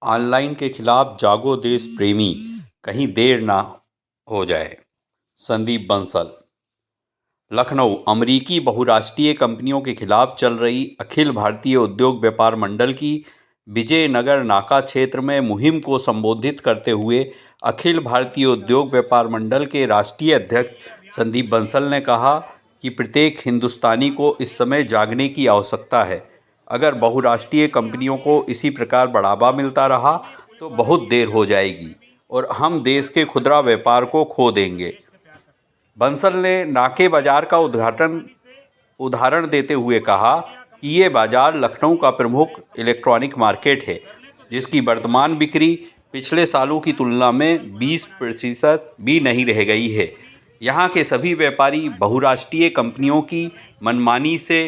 Online के खिलाफ जागो देश प्रेमी, कहीं देर ना हो जाए। संदीप बंसल। लखनऊ। अमेरिकी बहुराष्ट्रीय कंपनियों के खिलाफ चल रही अखिल भारतीय उद्योग व्यापार मंडल की विजयनगर नाका क्षेत्र में मुहिम को संबोधित करते हुए अखिल भारतीय उद्योग व्यापार मंडल के राष्ट्रीय अध्यक्ष संदीप बंसल ने कहा कि प्रत्येक हिंदुस्तानी को इस समय जागने की आवश्यकता है। अगर बहुराष्ट्रीय कंपनियों को इसी प्रकार बढ़ावा मिलता रहा तो बहुत देर हो जाएगी और हम देश के खुदरा व्यापार को खो देंगे। बंसल ने नाके बाजार का उदाहरण देते हुए कहा कि ये बाजार लखनऊ का प्रमुख इलेक्ट्रॉनिक मार्केट है, जिसकी वर्तमान बिक्री पिछले सालों की तुलना में 20% भी नहीं रह गई है। यहाँ के सभी व्यापारी बहुराष्ट्रीय कंपनियों की मनमानी से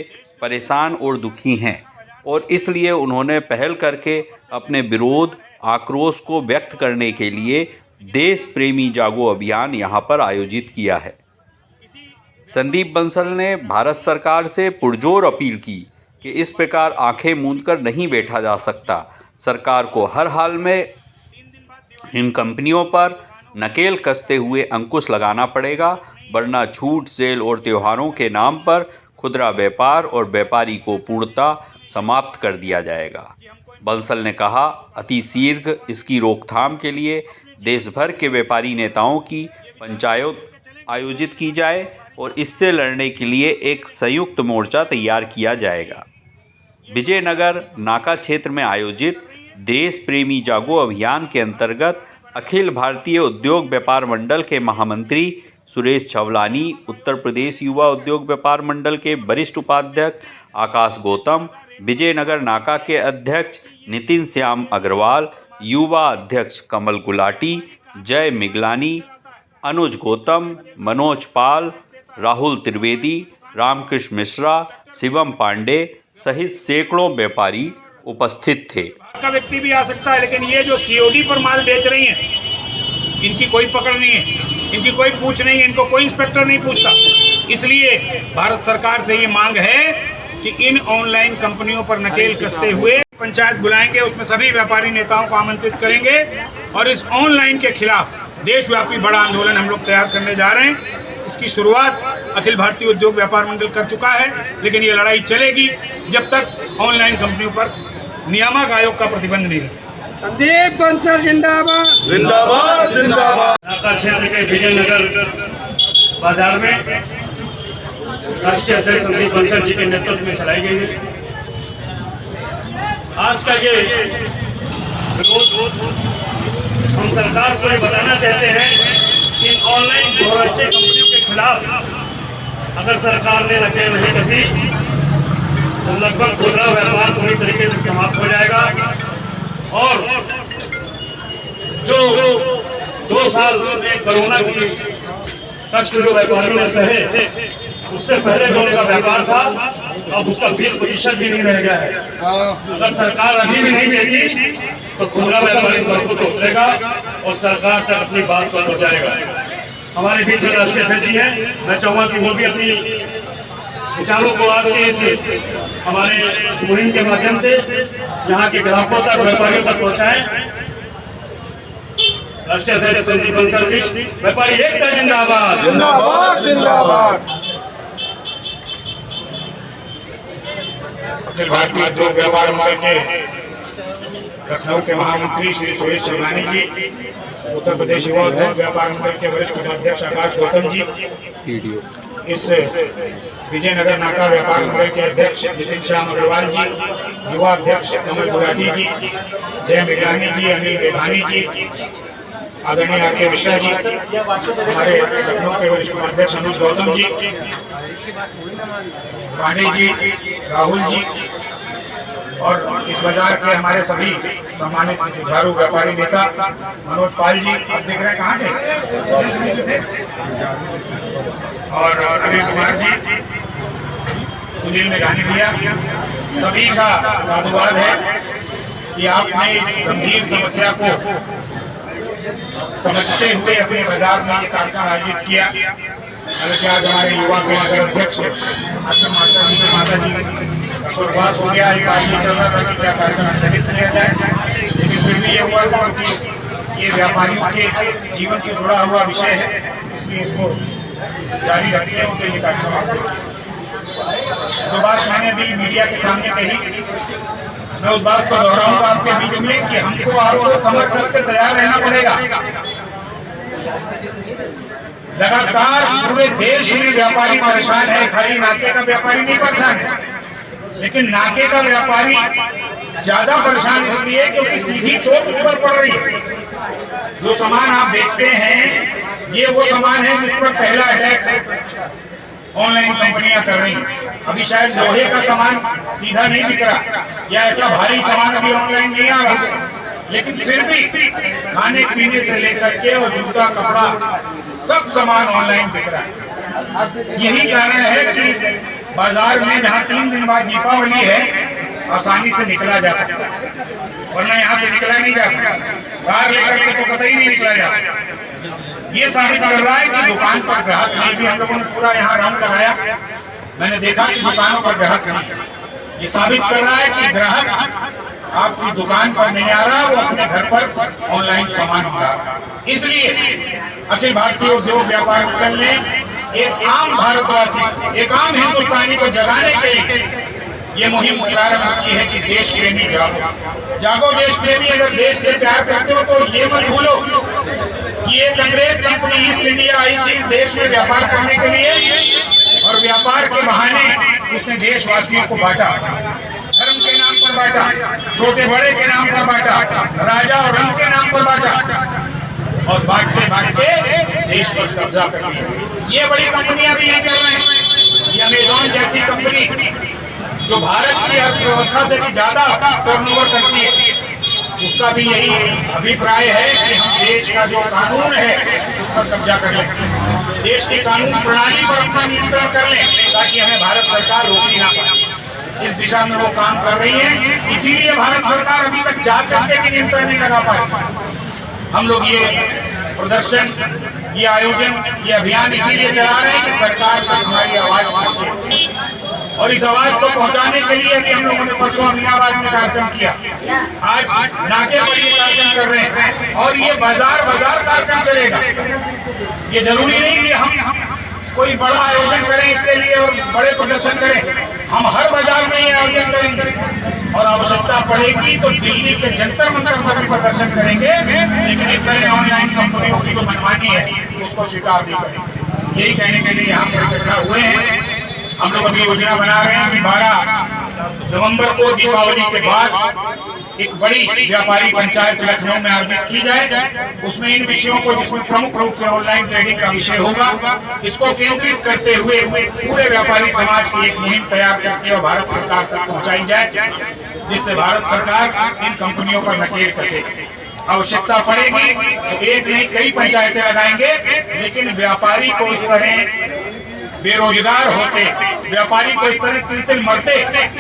परेशान और दुखी हैं और इसलिए उन्होंने पहल करके अपने विरोध आक्रोश को व्यक्त करने के लिए देश प्रेमी जागो अभियान यहाँ पर आयोजित किया है। संदीप बंसल ने भारत सरकार से पुरजोर अपील की कि इस प्रकार आंखें मूंदकर नहीं बैठा जा सकता। सरकार को हर हाल में इन कंपनियों पर नकेल कसते हुए अंकुश लगाना पड़ेगा, वरना छूट, सेल और त्योहारों के नाम पर खुदरा व्यापार और व्यापारी को पूर्णतः समाप्त कर दिया जाएगा। बंसल ने कहा, अति शीघ्र इसकी रोकथाम के लिए देश भर के व्यापारी नेताओं की पंचायत आयोजित की जाए और इससे लड़ने के लिए एक संयुक्त मोर्चा तैयार किया जाएगा। विजयनगर नाका क्षेत्र में आयोजित देश प्रेमी जागो अभियान के अंतर्गत अखिल भारतीय उद्योग व्यापार मंडल के महामंत्री सुरेश छवलानी, उत्तर प्रदेश युवा उद्योग व्यापार मंडल के वरिष्ठ उपाध्यक्ष आकाश गौतम, विजयनगर नाका के अध्यक्ष नितिन श्याम अग्रवाल, युवा अध्यक्ष कमल गुलाटी, जय मिगलानी, अनुज गौतम, मनोज पाल, राहुल त्रिवेदी, रामकृष्ण मिश्रा, शिवम पांडे सहित सैकड़ों व्यापारी उपस्थित थे। का व्यक्ति भी आ सकता है, लेकिन ये जो सीओडी पर माल बेच रही हैं, इनकी कोई पकड़ नहीं है, इनकी कोई पूछ नहीं है, इनको कोई इंस्पेक्टर नहीं पूछता। इसलिए भारत सरकार से ये मांग है कि इन ऑनलाइन कंपनियों पर नकेल कसते हुए पंचायत बुलाएंगे, उसमें सभी व्यापारी नेताओं को आमंत्रित करेंगे और इस ऑनलाइन के खिलाफ देशव्यापी बड़ा आंदोलन हम लोग तैयार करने जा रहे हैं। इसकी शुरुआत अखिल भारतीय उद्योग व्यापार मंडल कर चुका है, लेकिन ये लड़ाई चलेगी जब तक ऑनलाइन कंपनियों पर नियामक आयोग का प्रतिबंध नहीं है। संदीप बंसल जिंदाबाद जिंदाबाद जिंदाबाद। नाका क्षेत्र के विजयनगर बाजार में राष्ट्रीय अध्यक्ष संदीप बंसल जी के नेतृत्व में चलाई गई है। आज का ये विरोध हम सरकार को ये बताना चाहते हैं कि इन ऑनलाइन बहुराष्ट्रीय कंपनियों के खिलाफ अगर सरकार ने नकेल नहीं कसी तो लगभग खुदरा व्यापार पूरी तरीके से समाप्त हो जाएगा और जो 2 साल में कोरोना की कष्ट जो व्यापारियों ने सहे, उससे पहले जो उनका व्यापार था अब उसका 20% भी नहीं रह गया है। अगर सरकार अभी भी नहीं देगी तो खुदरा व्यापारी सड़कों पर उतरेगा और सरकार तक अपनी बात को पहुंचाएगा। हमारे बीच में राष्ट्रीय अध्यक्ष जी हैं, मैं चाहूँगा कि वो भी अपनी विचारों को आज के इस हमारे मुहिम के माध्यम से यहाँ के ग्राहकों तक, व्यापारियों तक पहुँचाएं। राष्ट्रीय अध्यक्ष संदीप बंसल जी, व्यापारी एकता जिंदाबाद जिंदाबाद जिंदाबाद। अखिल भारतीय उद्योग व्यापार मंडल के लखनऊ के महामंत्री श्री सुरेश छवलानी जी, उत्तर प्रदेश युवा उद्योग व्यापार मंडल के वरिष्ठ उपाध्यक्ष आकाश गौतम जी, इस विजयनगर नाका व्यापार मंडल के अध्यक्ष नितिन श्याम अग्रवाल जी, युवा अध्यक्ष कमल गुलाटी जी, जय मिगलानी जी, अनिल मेघानी जी, आदरणीय आर.के. मिश्रा जी, हमारे लखनऊ के वरिष्ठ उपाध्यक्ष अनुज गौतम जी, पांडे जी, राहुल जी और इस बाजार के हमारे सभी सम्मानित जुझारू व्यापारी नेता मनोज पाल जी, आप देख रहे हैं कहाँ थे, और अनिल कुमार जी, सुनील मेघानी भैया, सभी का साधुवाद है कि आपने इस गंभीर समस्या को समझते हुए अपने बाजार में ये कार्यक्रम आयोजित किया। हालांकि आज हमारे युवा के नगर अध्यक्ष आश्रम माता जी के माता जी स्वर्गवास हो गया, एक आदमी चल रहा था कि क्या कार्यक्रम स्थगित किया जाए, लेकिन फिर भी हुआ था कि ये व्यापारियों के जीवन से जुड़ा हुआ विषय है, इसलिए इसको जारी रखते हैं। तो ये कार्यक्रम आप देखिए। जो बात मैंने अभी मीडिया के सामने कही, मैं उस बात को दोहराऊंगा आपके बीच में कि हमको आपको कमर कस के तैयार रहना पड़ेगा। लगातार पूरे देश में व्यापारी परेशान है, खाली नाके का व्यापारी नहीं परेशान है, लेकिन नाके का व्यापारी ज्यादा परेशान इसलिए क्योंकि सीधी चोट उस पर पड़ रही है। जो सामान आप बेचते हैं ये वो सामान है जिस पर पहला अटैक ऑनलाइन कंपनियां कर रही हैं। अभी शायद लोहे का सामान सीधा नहीं बिक रहा या ऐसा भारी सामान अभी ऑनलाइन नहीं आ रहा, लेकिन फिर भी खाने पीने से लेकर के और जूता कपड़ा सब सामान ऑनलाइन बिक रहा है। यही कारण है कि बाजार में जहाँ 3 दिन बाद दीपावली है आसानी से निकला जा सकता है, वरना यहाँ से निकला नहीं जा सकता। कार लेकर के तो कतई नहीं निकला जा सकता। ये साबित कर रहा है कि दुकान पर ग्राहक नहीं। भी हम लोगों ने पूरा यहाँ राउंड लगाया, मैंने देखा कि दुकानों पर ग्राहक नहीं। ये साबित कर रहा है कि ग्राहक आपकी दुकान पर नहीं आ रहा, वो अपने घर पर ऑनलाइन सामान मंगा रहा है। इसलिए अखिल भारतीय उद्योग व्यापार मंडल ने एक आम भारतवासी, एक आम हिंदुस्तानी को जगाने के लिए ये मुहिम प्रारंभ की है कि देश प्रेमी जागो। जागो देश प्रेमी। अगर देश से प्यार करते हो तो ये मत भूलो कि एक अंग्रेज कंपनी ईस्ट इंडिया आई थी देश में व्यापार करने के लिए, और व्यापार के बहाने उसने देशवासियों को बांटा। धर्म के नाम पर बांटा, छोटे बड़े के नाम पर बांटा, राजा और रंग के नाम पर बांटा, और बांटते बांटते देश पर कब्जा कर लिया। ये बड़ी कंपनियां भी यही कर रहे हैं। ये अमेजॉन जैसी कंपनी जो भारत की अर्थव्यवस्था से भी ज्यादा टर्नओवर करती है, उसका भी यही अभिप्राय है कि हम देश का जो कानून है उस पर कब्जा कर लें, देश की कानून प्रणाली पर अपना नियंत्रण कर लें, ताकि हमें भारत सरकार रोकी ना पाए। इस दिशा में वो काम कर रही है। इसीलिए भारत सरकार अभी तक जा करके भी नियंत्रण नहीं लगा पाई। हम लोग ये प्रदर्शन, ये आयोजन, ये अभियान इसीलिए चला रहे हैं कि सरकार तक हमारी आवाज पहुंचे, और इस आवाज को पहुंचाने के लिए भी हम लोगों ने परसों अमीनाबाद में कार्यक्रम किया, आज नाके पर ये कार्यक्रम कर रहे हैं, और ये बाजार बाजार कार्यक्रम चलेगा। ये जरूरी नहीं कि हम कोई बड़ा आयोजन करें इसके लिए और बड़े प्रदर्शन करें। हम हर बाजार में ये आयोजन करेंगे, और आवश्यकता पड़ेगी तो दिल्ली के जंतर मंतर पर भी प्रदर्शन करेंगे, लेकिन इस तरह ऑनलाइन कंपनियों की जो मनमानी है उसको स्वीकार नहीं करेंगे। यही कहने के लिए यहाँ पर इकट्ठा हुए हैं। हम लोग अभी योजना बना रहे हैं कि 12 नवंबर को दीपावली के बाद एक बड़ी व्यापारी पंचायत लखनऊ में आयोजित की जाए। उसमें इन विषयों को, जिसमें प्रमुख रूप से ऑनलाइन ट्रेडिंग का विषय होगा, इसको केंद्रित करते हुए पूरे व्यापारी समाज की एक मुहिम तैयार करके और भारत सरकार तक पहुंचाई जाए, जिससे भारत सरकार इन कंपनियों पर नकेल कसे। आवश्यकता पड़ेगी तो एक नहीं कई पंचायतें लगाएंगे, लेकिन व्यापारी को इस तरह बेरोजगार होते, व्यापारी को इस तरह तिल मरते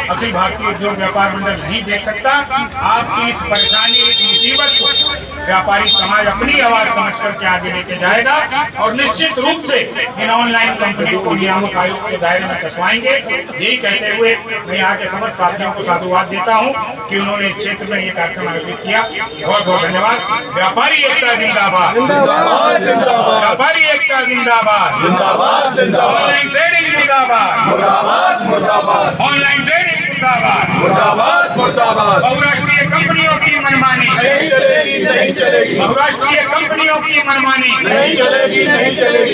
अखिल भारतीय उद्योग व्यापार मंडल नहीं देख सकता। आपकी इस परेशानी, इस मुसीबत को व्यापारी समाज अपनी आवाज समझ करके आगे लेके जाएगा, और निश्चित रूप से इन ऑनलाइन कंपनियों को नियामक आयोग के दायरे में कसवाएंगे। यही कहते हुए मैं यहाँ के समस्त साथियों को साधुवाद देता हूँ कि उन्होंने इस क्षेत्र में ये कार्यक्रम आयोजित किया। बहुत बहुत धन्यवाद। व्यापारी एकता जिंदाबाद, व्यापारी एकता जिंदाबाद, ऑनलाइन ट्रेडिंग मुर्दाबाद, ऑनलाइन ट्रेडिंग मुर्दाबाद, बहुराष्ट्रीय कंपनियों की मनमानी नहीं चलेगी, नहीं चलेगी, बहुराष्ट्रीय कंपनियों की मनमानी नहीं चलेगी, नहीं चलेगी।